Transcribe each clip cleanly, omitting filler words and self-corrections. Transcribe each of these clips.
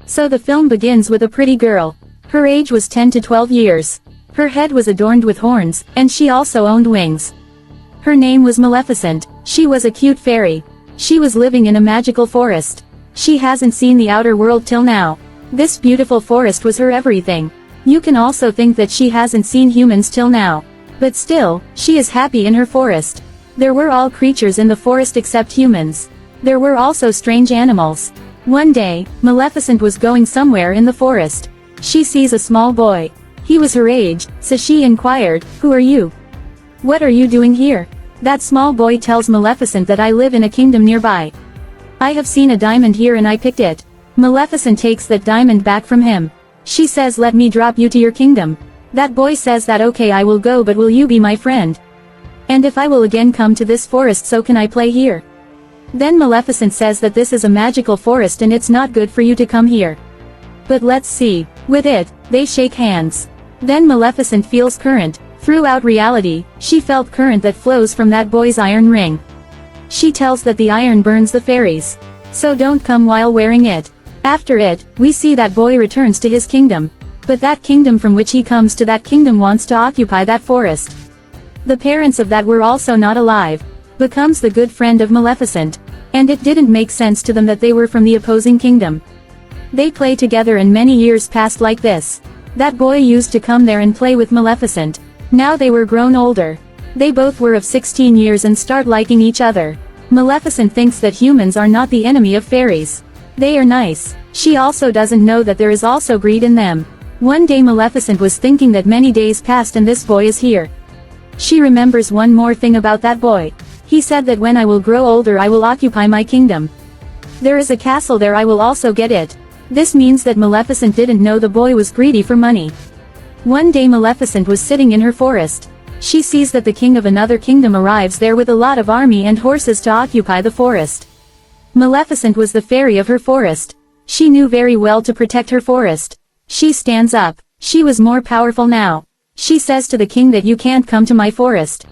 So the film begins with a pretty girl. Her age was 10 to 12 years. Her head was adorned with horns, and she also owned wings. Her name was Maleficent. She was a cute fairy. She was living in a magical forest. She hasn't seen the outer world till now. This beautiful forest was her everything. You can also think that she hasn't seen humans till now. But still, she is happy in her forest. There were all creatures in the forest except humans. There were also strange animals. One day, Maleficent was going somewhere in the forest. She sees a small boy. He was her age, so she inquired, "Who are you? What are you doing here?" That small boy tells Maleficent that I live in a kingdom nearby. I have seen a diamond here and I picked it. Maleficent takes that diamond back from him. She says, "Let me drop you to your kingdom." That boy says that okay, I will go, but will you be my friend? And if I will again come to this forest, so can I play here? Then Maleficent says that this is a magical forest and it's not good for you to come here. But let's see. With it, they shake hands. Then Maleficent feels current. Throughout reality, she felt current that flows from that boy's iron ring. She tells that the iron burns the fairies. So don't come while wearing it. After it, we see that boy returns to his kingdom. But that kingdom from which he comes to, that kingdom wants to occupy that forest. The parents of that were also not alive. Becomes the good friend of Maleficent. And it didn't make sense to them that they were from the opposing kingdom. They play together and many years passed like this. That boy used to come there and play with Maleficent. Now they were grown older. They both were of 16 years and start liking each other. Maleficent thinks that humans are not the enemy of fairies. They are nice. She also doesn't know that there is also greed in them. One day Maleficent was thinking that many days passed and this boy is here. She remembers one more thing about that boy. He said that when I will grow older I will occupy my kingdom. There is a castle there, I will also get it. This means that Maleficent didn't know the boy was greedy for money. One day Maleficent was sitting in her forest. She sees that the king of another kingdom arrives there with a lot of army and horses to occupy the forest. Maleficent was the fairy of her forest. She knew very well to protect her forest. She stands up. She was more powerful now. She says to the king that you can't come to my forest.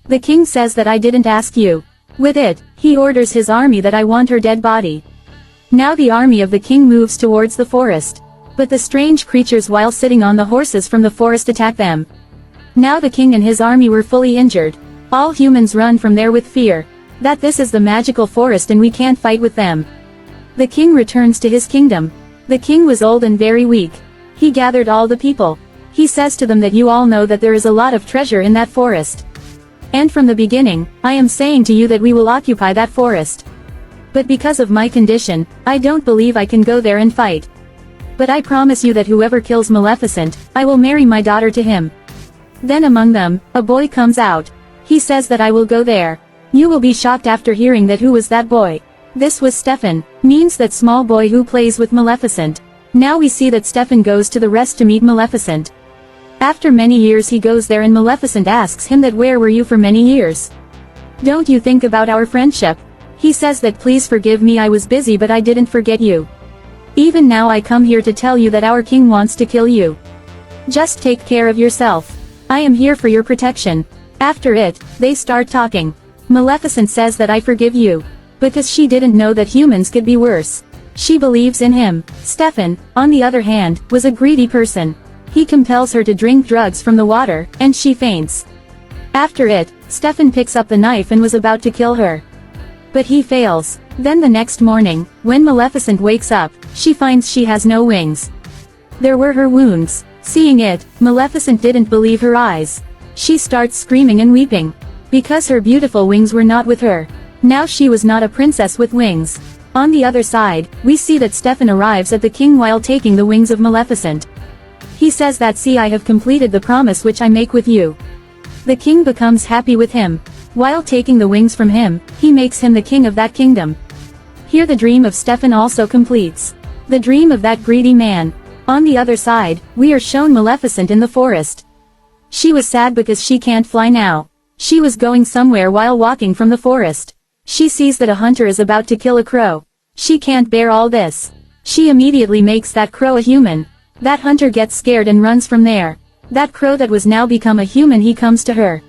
The king says that I didn't ask you. With it, he orders his army that I want her dead body. Now the army of the king moves towards the forest. But the strange creatures while sitting on the horses from the forest attack them. Now the king and his army were fully injured. All humans run from there with fear. That this is the magical forest and we can't fight with them. The king returns to his kingdom. The king was old and very weak. He gathered all the people. He says to them that you all know that there is a lot of treasure in that forest. And from the beginning, I am saying to you that we will occupy that forest. But because of my condition, I don't believe I can go there and fight. But I promise you that whoever kills Maleficent, I will marry my daughter to him. Then among them, a boy comes out. He says that I will go there. You will be shocked after hearing that who was that boy. This was Stefan, means that small boy who plays with Maleficent. Now we see that Stefan goes to the rest to meet Maleficent. After many years he goes there and Maleficent asks him that where were you for many years? Don't you think about our friendship? He says that please forgive me, I was busy but I didn't forget you. Even now I come here to tell you that our king wants to kill you. Just take care of yourself. I am here for your protection. After it, they start talking. Maleficent says that I forgive you. Because she didn't know that humans could be worse. She believes in him. Stefan, on the other hand, was a greedy person. He compels her to drink drugs from the water, and she faints. After it, Stefan picks up the knife and was about to kill her. But he fails. Then the next morning, when Maleficent wakes up, she finds she has no wings. There were her wounds. Seeing it, Maleficent didn't believe her eyes. She starts screaming and weeping. Because her beautiful wings were not with her. Now she was not a princess with wings. On the other side, we see that Stefan arrives at the king while taking the wings of Maleficent. He says that see, I have completed the promise which I make with you. The king becomes happy with him. While taking the wings from him, he makes him the king of that kingdom. Here the dream of Stefan also completes. The dream of that greedy man. On the other side, we are shown Maleficent in the forest. She was sad because she can't fly now. She was going somewhere while walking from the forest. She sees that a hunter is about to kill a crow. She can't bear all this. She immediately makes that crow a human. That hunter gets scared and runs from there. That crow that was now become a human, he comes to her.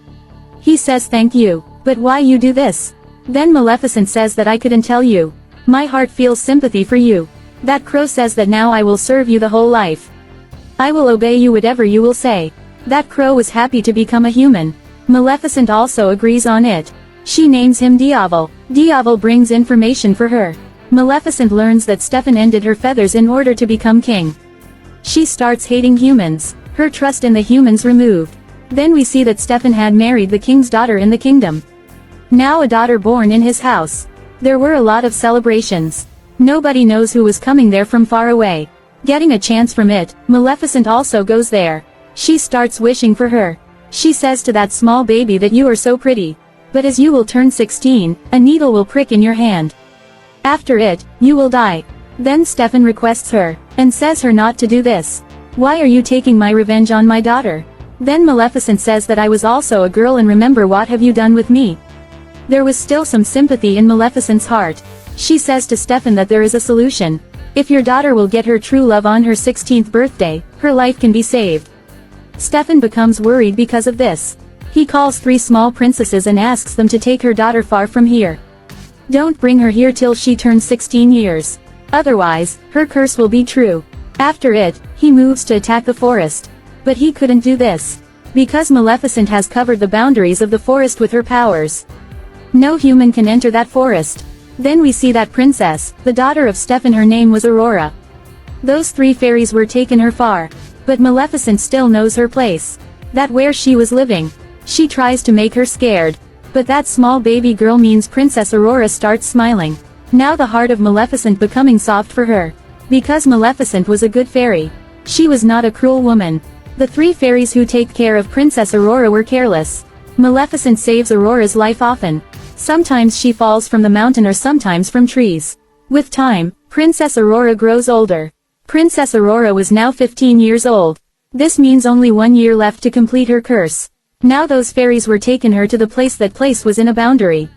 He says thank you, but why you do this? Then Maleficent says that I couldn't tell you. My heart feels sympathy for you. That crow says that now I will serve you the whole life. I will obey you whatever you will say. That crow was happy to become a human. Maleficent also agrees on it. She names him Diavel. Diavel brings information for her. Maleficent learns that Stefan ended her feathers in order to become king. She starts hating humans. Her trust in the humans removed. Then we see that Stefan had married the king's daughter in the kingdom. Now a daughter born in his house. There were a lot of celebrations. Nobody knows who was coming there from far away. Getting a chance from it, Maleficent also goes there. She starts wishing for her. She says to that small baby that you are so pretty. But as you will turn 16, a needle will prick in your hand. After it, you will die. Then Stefan requests her, and says her not to do this. Why are you taking my revenge on my daughter? Then Maleficent says that I was also a girl and remember what have you done with me. There was still some sympathy in Maleficent's heart. She says to Stefan that there is a solution. If your daughter will get her true love on her 16th birthday, her life can be saved. Stefan becomes worried because of this. He calls 3 small princesses and asks them to take her daughter far from here. Don't bring her here till she turns 16 years. Otherwise, her curse will be true. After it, he moves to attack the forest. But he couldn't do this. Because Maleficent has covered the boundaries of the forest with her powers. No human can enter that forest. Then we see that princess, the daughter of Stefan, her name was Aurora. Those 3 fairies were taken her far. But Maleficent still knows her place. That where she was living. She tries to make her scared. But that small baby girl means Princess Aurora starts smiling. Now the heart of Maleficent becoming soft for her. Because Maleficent was a good fairy. She was not a cruel woman. The 3 fairies who take care of Princess Aurora were careless. Maleficent saves Aurora's life often. Sometimes she falls from the mountain or sometimes from trees. With time, Princess Aurora grows older. Princess Aurora was now 15 years old. This means only 1 year left to complete her curse. Now those fairies were taken her to the place. That place was in a boundary.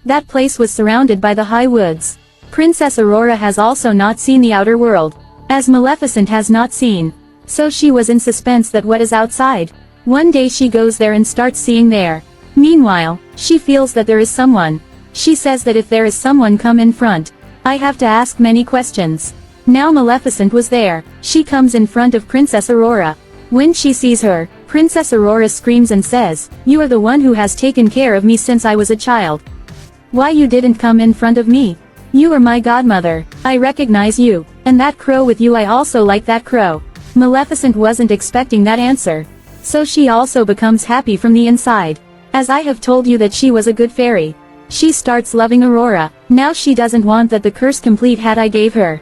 That place was surrounded by the high woods. Princess Aurora has also not seen the outer world. As Maleficent has not seen. So she was in suspense that what is outside. One day she goes there and starts seeing there. Meanwhile, she feels that there is someone. She says that if there is someone come in front, I have to ask many questions. Now Maleficent was there. She comes in front of Princess Aurora. When she sees her, Princess Aurora screams and says, "You are the one who has taken care of me since I was a child. Why you didn't come in front of me? You are my godmother. I recognize you. And that crow with you, I also like that crow." Maleficent wasn't expecting that answer. So she also becomes happy from the inside. As I have told you that she was a good fairy. She starts loving Aurora. Now she doesn't want that the curse complete had I gave her.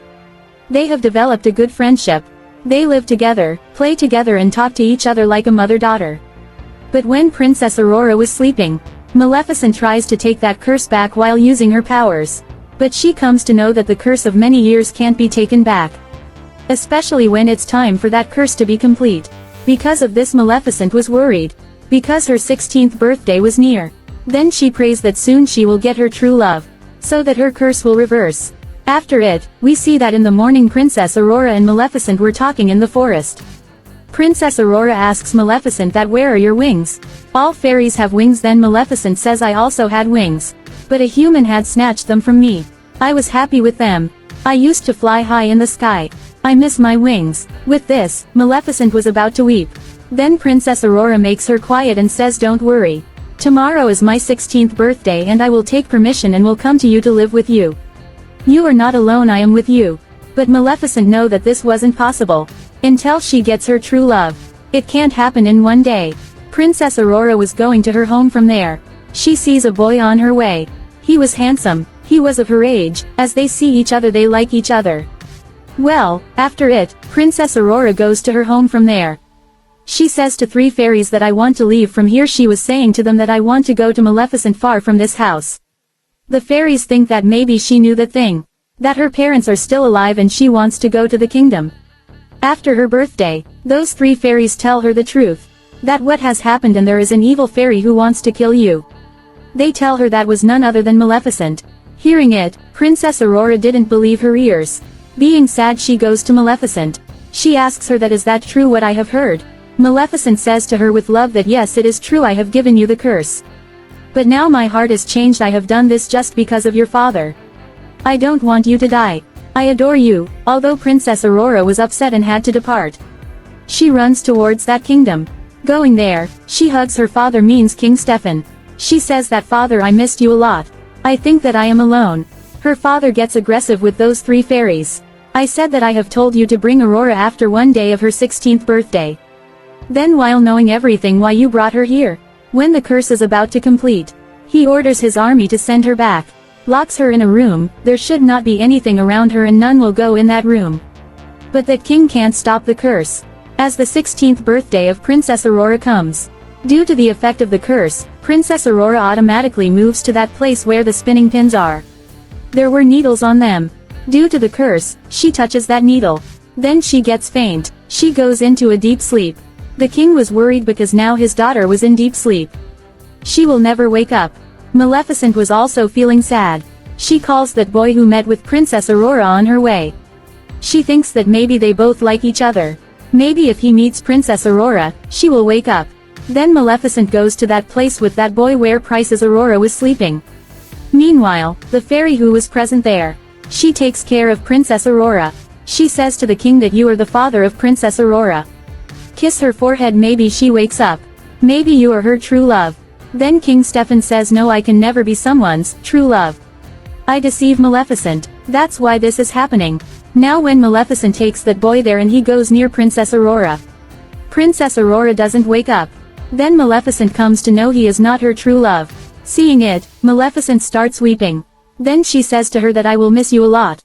They have developed a good friendship. They live together, play together and talk to each other like a mother-daughter. But when Princess Aurora was sleeping, Maleficent tries to take that curse back while using her powers. But she comes to know that the curse of many years can't be taken back. Especially when it's time for that curse to be complete. Because of this Maleficent was worried. Because her 16th birthday was near. Then she prays that soon she will get her true love. So that her curse will reverse. After it, we see that in the morning Princess Aurora and Maleficent were talking in the forest. Princess Aurora asks Maleficent that where are your wings? All fairies have wings. Then Maleficent says I also had wings. But a human had snatched them from me. I was happy with them. I used to fly high in the sky. I miss my wings. With this, Maleficent was about to weep. Then Princess Aurora makes her quiet and says don't worry. Tomorrow is my 16th birthday and I will take permission and will come to you to live with you. You are not alone, I am with you. But Maleficent know that this wasn't possible. Until she gets her true love. It can't happen in one day. Princess Aurora was going to her home from there. She sees a boy on her way. He was handsome, he was of her age, as they see each other they like each other. Well, after it, Princess Aurora goes to her home from there. She says to 3 fairies that I want to leave from here. She was saying to them that I want to go to Maleficent far from this house. The fairies think that maybe she knew the thing. That her parents are still alive and she wants to go to the kingdom. After her birthday, those 3 fairies tell her the truth. That what has happened and there is an evil fairy who wants to kill you. They tell her that was none other than Maleficent. Hearing it, Princess Aurora didn't believe her ears. Being sad she goes to Maleficent. She asks her that is that true what I have heard? Maleficent says to her with love that yes it is true, I have given you the curse. But now my heart is changed, I have done this just because of your father. I don't want you to die. I adore you." Although Princess Aurora was upset and had to depart, she runs towards that kingdom. Going there, she hugs her father, means King Stefan. She says that, "Father, I missed you a lot. I think that I am alone." Her father gets aggressive with those 3 fairies. "I said that I have told you to bring Aurora after one day of her 16th birthday. Then while knowing everything, why you brought her here? When the curse is about to complete, he orders his army to send her back. Locks her in a room, there should not be anything around her and none will go in that room. But that king can't stop the curse. As the 16th birthday of Princess Aurora comes, due to the effect of the curse, Princess Aurora automatically moves to that place where the spinning pins are. There were needles on them. Due to the curse, she touches that needle. Then she gets faint. She goes into a deep sleep. The king was worried because now his daughter was in deep sleep. She will never wake up. Maleficent was also feeling sad. She calls that boy who met with Princess Aurora on her way. She thinks that maybe they both like each other. Maybe if he meets Princess Aurora, she will wake up. Then Maleficent goes to that place with that boy where Princess Aurora was sleeping. Meanwhile, the fairy who was present there, she takes care of Princess Aurora. She says to the king that you are the father of Princess Aurora. Kiss her forehead, maybe she wakes up. Maybe you are her true love. Then King Stefan says, "No, I can never be someone's true love. I deceive Maleficent. That's why this is happening." Now when Maleficent takes that boy there and he goes near Princess Aurora, Princess Aurora doesn't wake up. Then Maleficent comes to know he is not her true love. Seeing it, Maleficent starts weeping. Then she says to her that I will miss you a lot.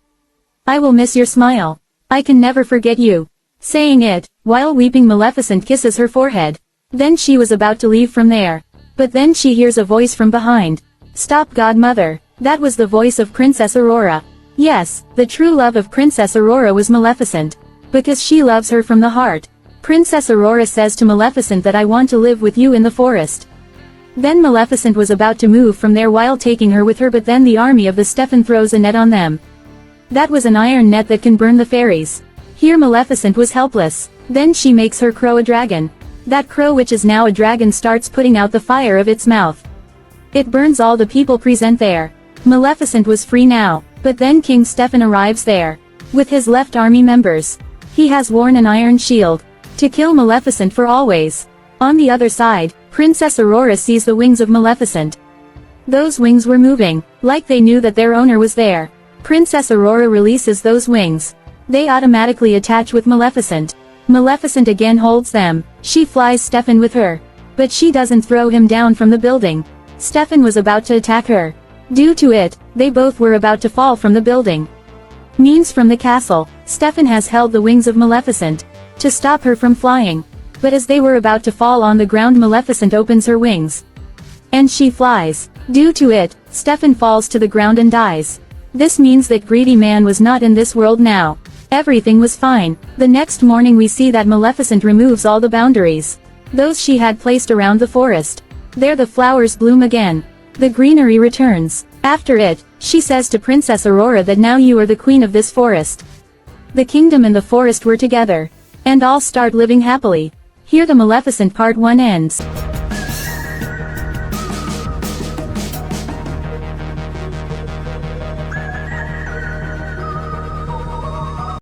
I will miss your smile. I can never forget you. Saying it, while weeping, Maleficent kisses her forehead. Then she was about to leave from there. But then she hears a voice from behind. "Stop, godmother." That was the voice of Princess Aurora. Yes, the true love of Princess Aurora was Maleficent. Because she loves her from the heart. Princess Aurora says to Maleficent that I want to live with you in the forest. Then Maleficent was about to move from there while taking her with her, but then the army of the Stefan throws a net on them. That was an iron net that can burn the fairies. Here Maleficent was helpless. Then she makes her crow a dragon. That crow, which is now a dragon, starts putting out the fire of its mouth. It burns all the people present there. Maleficent was free now. But then King Stefan arrives there. With his left army members. He has worn an iron shield. To kill Maleficent for always. On the other side, Princess Aurora sees the wings of Maleficent. Those wings were moving, like they knew that their owner was there. Princess Aurora releases those wings. They automatically attach with Maleficent. Maleficent again holds them. She flies Stefan with her. But she doesn't throw him down from the building. Stefan was about to attack her. Due to it, they both were about to fall from the building. Means from the castle, Stefan has held the wings of Maleficent to stop her from flying. But as they were about to fall on the ground, Maleficent opens her wings. And she flies. Due to it, Stefan falls to the ground and dies. This means that greedy man was not in this world now. Everything was fine. The next morning we see that Maleficent removes all the boundaries. Those she had placed around the forest. There the flowers bloom again. The greenery returns. After it, she says to Princess Aurora that now you are the queen of this forest. The kingdom and the forest were together. And all start living happily. Here the Maleficent part 1 ends.